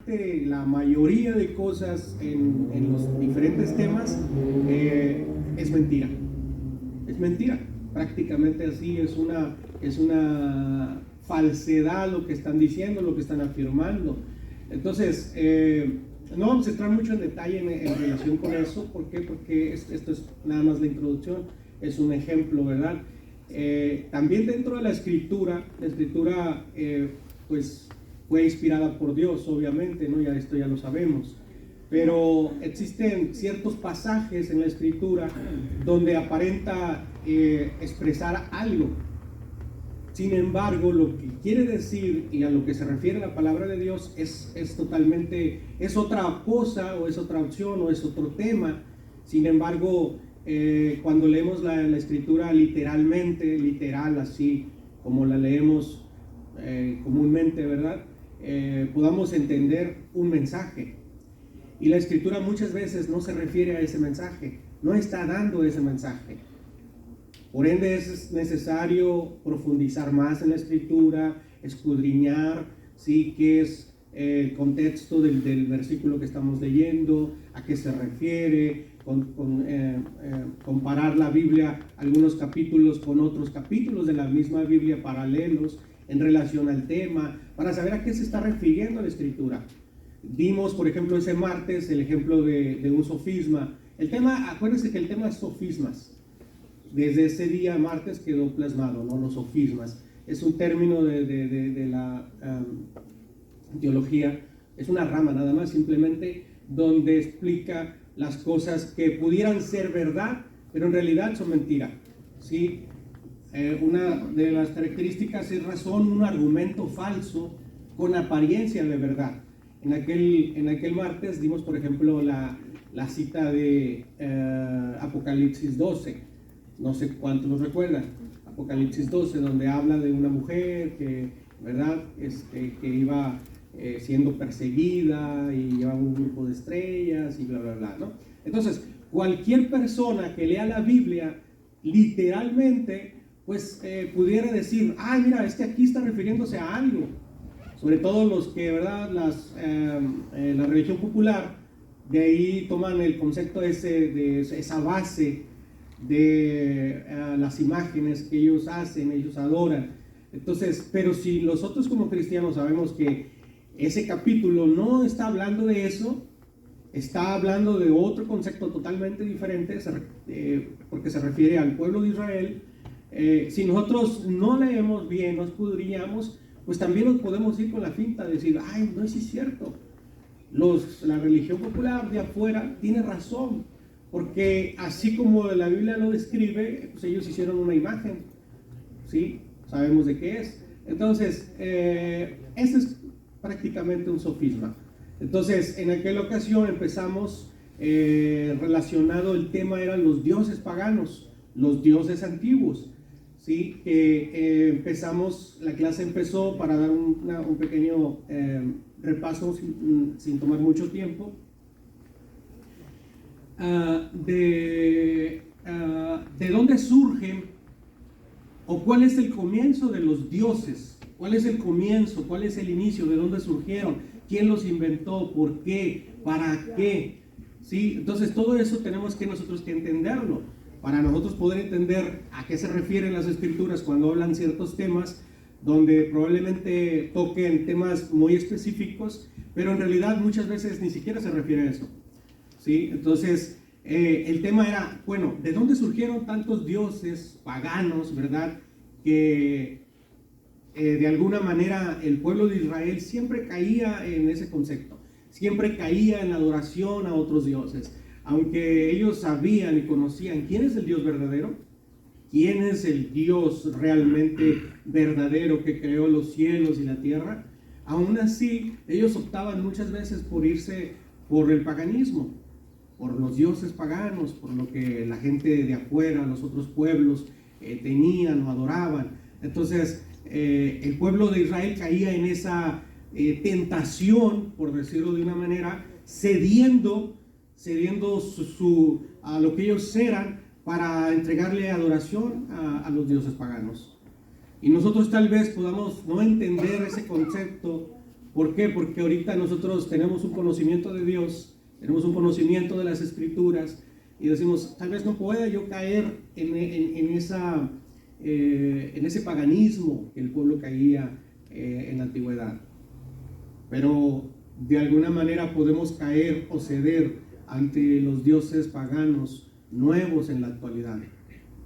parte, la mayoría de cosas en los diferentes temas es mentira. Es mentira, prácticamente así, es una falsedad lo que están diciendo, lo que están afirmando. Entonces, no vamos a entrar mucho en detalle en relación con eso. ¿Por qué? Porque esto es nada más la introducción, es un ejemplo, ¿verdad? También dentro de la escritura pues fue inspirada por Dios, obviamente, ¿no? Ya esto ya lo sabemos. Pero existen ciertos pasajes en la escritura donde aparenta expresar algo. Sin embargo, lo que quiere decir y a lo que se refiere la palabra de Dios es totalmente, es otra cosa, o es otra opción, o es otro tema. Sin embargo, cuando leemos la escritura literalmente, literal, así como la leemos comúnmente, ¿verdad? Podamos entender un mensaje. Y la escritura muchas veces no se refiere a ese mensaje, no está dando ese mensaje. Por ende es necesario profundizar más en la escritura, escudriñar, ¿sí?, qué es el contexto del versículo que estamos leyendo, a qué se refiere, comparar la Biblia, algunos capítulos con otros capítulos de la misma Biblia paralelos en relación al tema, para saber a qué se está refiriendo la escritura. Vimos, por ejemplo, ese martes el ejemplo de un sofisma. El tema, acuérdense que el tema es sofismas. Desde ese día, martes, quedó plasmado, ¿no? Los sofismas. Es un término de la teología, es una rama nada más, simplemente, donde explica las cosas que pudieran ser verdad, pero en realidad son mentira, ¿sí? Una de las características es razón, un argumento falso con apariencia de verdad. En aquel martes dimos, por ejemplo, la cita de Apocalipsis 12. No sé cuántos nos recuerdan. Apocalipsis 12, donde habla de una mujer que, ¿verdad?, que iba siendo perseguida y llevaba un grupo de estrellas y bla, bla, bla, ¿no? Entonces, cualquier persona que lea la Biblia literalmente, pues pudiera decir, ay, mira, aquí está refiriéndose a algo. Sobre todo los que, ¿verdad?, la religión popular, de ahí toman el concepto de esa base de las imágenes que ellos hacen, ellos adoran. Entonces, pero si nosotros como cristianos sabemos que ese capítulo no está hablando de eso, está hablando de otro concepto totalmente diferente, porque se refiere al pueblo de Israel. Si nosotros no leemos bien, no escudriñamos, pues también nos podemos ir con la finta de decir, ay, no es cierto, la religión popular de afuera tiene razón, porque así como la Biblia lo describe, pues ellos hicieron una imagen, ¿sí? Sabemos de qué es. Entonces, este es prácticamente un sofisma. Entonces, en aquella ocasión empezamos relacionado, el tema eran los dioses paganos, los dioses antiguos, ¿sí? Empezamos, la clase empezó, para dar un pequeño repaso sin tomar mucho tiempo, de dónde surgen, o cuál es el comienzo de los dioses, cuál es el comienzo, cuál es el inicio, de dónde surgieron, quién los inventó, por qué, para qué, ¿sí? Entonces todo eso tenemos que nosotros que entenderlo, para nosotros poder entender a qué se refieren las escrituras cuando hablan ciertos temas, donde probablemente toquen temas muy específicos, pero en realidad muchas veces ni siquiera se refiere a eso, ¿sí? Entonces, el tema era, bueno, ¿de dónde surgieron tantos dioses paganos, verdad? Que de alguna manera el pueblo de Israel siempre caía en ese concepto, siempre caía en la adoración a otros dioses, aunque ellos sabían y conocían quién es el Dios verdadero, quién es el Dios realmente verdadero que creó los cielos y la tierra. Aún así, ellos optaban muchas veces por irse por el paganismo, por los dioses paganos, por lo que la gente de afuera, los otros pueblos tenían o adoraban. Entonces, el pueblo de Israel caía en esa tentación, por decirlo de una manera, cediendo a lo que ellos eran para entregarle adoración a los dioses paganos. Y nosotros tal vez podamos no entender ese concepto ¿Por qué? Porque ahorita nosotros tenemos un conocimiento de Dios, tenemos un conocimiento de las Escrituras y decimos, tal vez no pueda yo caer en ese paganismo que el pueblo caía en la antigüedad. Pero de alguna manera podemos caer o ceder ante los dioses paganos nuevos en la actualidad.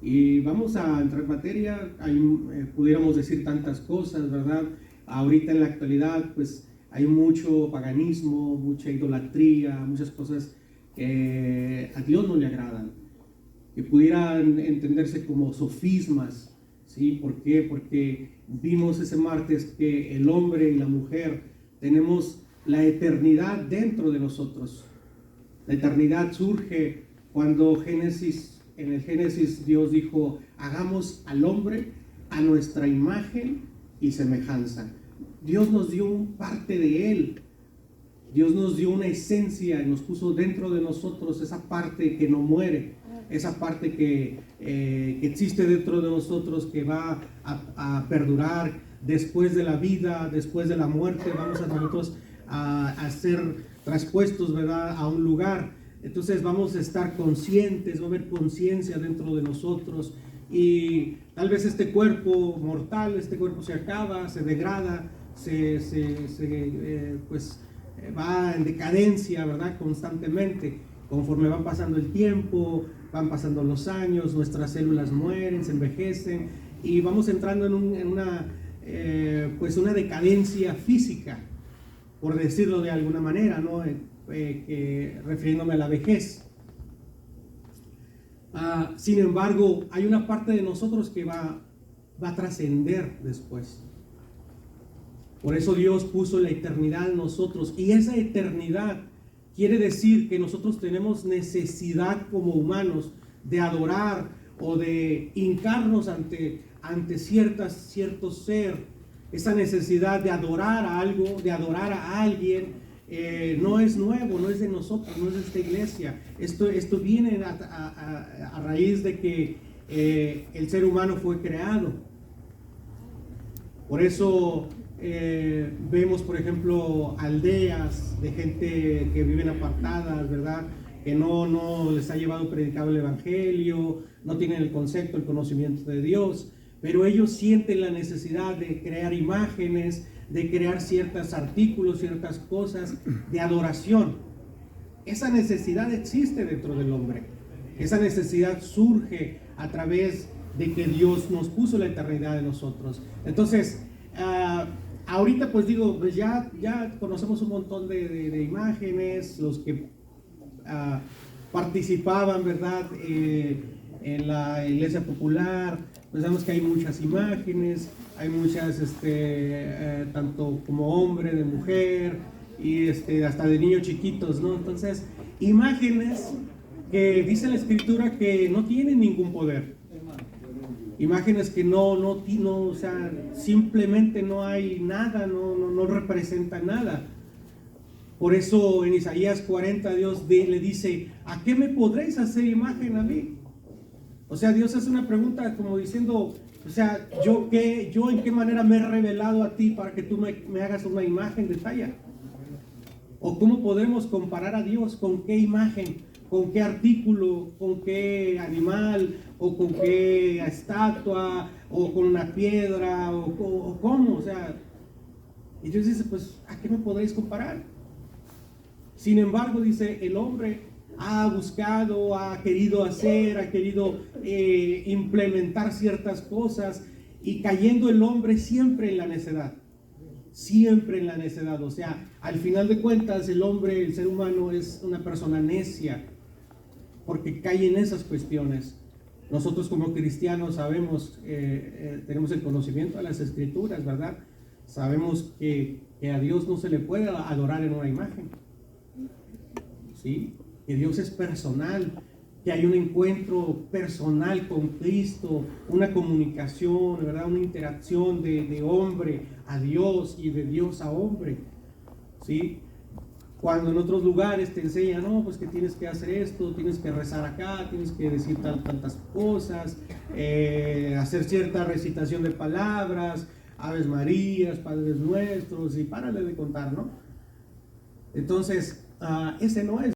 Y vamos a entrar en materia, pudiéramos decir tantas cosas, ¿verdad? Ahorita en la actualidad pues hay mucho paganismo, mucha idolatría, muchas cosas que a Dios no le agradan, que pudieran entenderse como sofismas, ¿sí? ¿Por qué? Porque vimos ese martes que el hombre y la mujer tenemos la eternidad dentro de nosotros. La eternidad surge cuando en el Génesis Dios dijo, hagamos al hombre a nuestra imagen y semejanza. Dios nos dio parte de Él. Dios nos dio una esencia y nos puso dentro de nosotros esa parte que no muere, esa parte que existe dentro de nosotros, que va a perdurar después de la vida, después de la muerte. Vamos a nosotros a ser traspuestos, ¿verdad?, a un lugar. Entonces vamos a estar conscientes, va a haber conciencia dentro de nosotros y tal vez este cuerpo mortal, este cuerpo se acaba, se degrada, pues va en decadencia, ¿verdad?, constantemente. Conforme va pasando el tiempo, van pasando los años, nuestras células mueren, se envejecen y vamos entrando en una decadencia física, por decirlo de alguna manera, ¿no? Refiriéndome a la vejez. Sin embargo, hay una parte de nosotros que va a trascender después. Por eso Dios puso la eternidad en nosotros, y esa eternidad quiere decir que nosotros tenemos necesidad como humanos de adorar o de hincarnos ante cierto ser. Esa necesidad de adorar a algo, de adorar a alguien, no es nuevo, no es de nosotros, no es de esta iglesia. Esto viene a raíz de que el ser humano fue creado. Por eso vemos, por ejemplo, aldeas de gente que viven apartadas, ¿verdad?, que no les ha llevado predicado el evangelio, no tienen el concepto, el conocimiento de Dios, pero ellos sienten la necesidad de crear imágenes, de crear ciertos artículos, ciertas cosas de adoración. Esa necesidad existe dentro del hombre. Esa necesidad surge a través de que Dios nos puso la eternidad en nosotros. Entonces, ahorita pues digo, pues ya conocemos un montón de imágenes, los que participaban, ¿verdad?, en la iglesia popular, pues sabemos que hay muchas imágenes, hay muchas, tanto como hombre, de mujer, y hasta de niños chiquitos, ¿no? Entonces, imágenes que dice la Escritura que no tienen ningún poder. Imágenes que o sea, simplemente no hay nada, no representan nada. Por eso en Isaías 40 Dios le dice, ¿a qué me podréis hacer imagen a mí? O sea, Dios hace una pregunta como diciendo, o sea, ¿yo en qué manera me he revelado a ti para que tú me hagas una imagen de talla? ¿O cómo podemos comparar a Dios? ¿Con qué imagen? ¿Con qué artículo? ¿Con qué animal? ¿O con qué estatua? ¿O con una piedra? ¿O cómo? O sea, y Dios dice, pues, ¿a qué me podréis comparar? Sin embargo, dice, el hombre ha buscado, ha querido hacer, ha querido implementar ciertas cosas, y cayendo el hombre siempre en la necedad. Siempre en la necedad. O sea, al final de cuentas, el hombre, el ser humano, es una persona necia, porque cae en esas cuestiones. Nosotros como cristianos sabemos, tenemos el conocimiento de las Escrituras, ¿verdad? Sabemos que a Dios no se le puede adorar en una imagen, ¿sí? Que Dios es personal, que hay un encuentro personal con Cristo, una comunicación, ¿verdad?, una interacción de hombre a Dios y de Dios a hombre, ¿sí? Cuando en otros lugares te enseñan, no, pues que tienes que hacer esto, tienes que rezar acá, tienes que decir tantas cosas, hacer cierta recitación de palabras, Aves Marías, Padres Nuestros y párale de contar, ¿no? Entonces, ese no es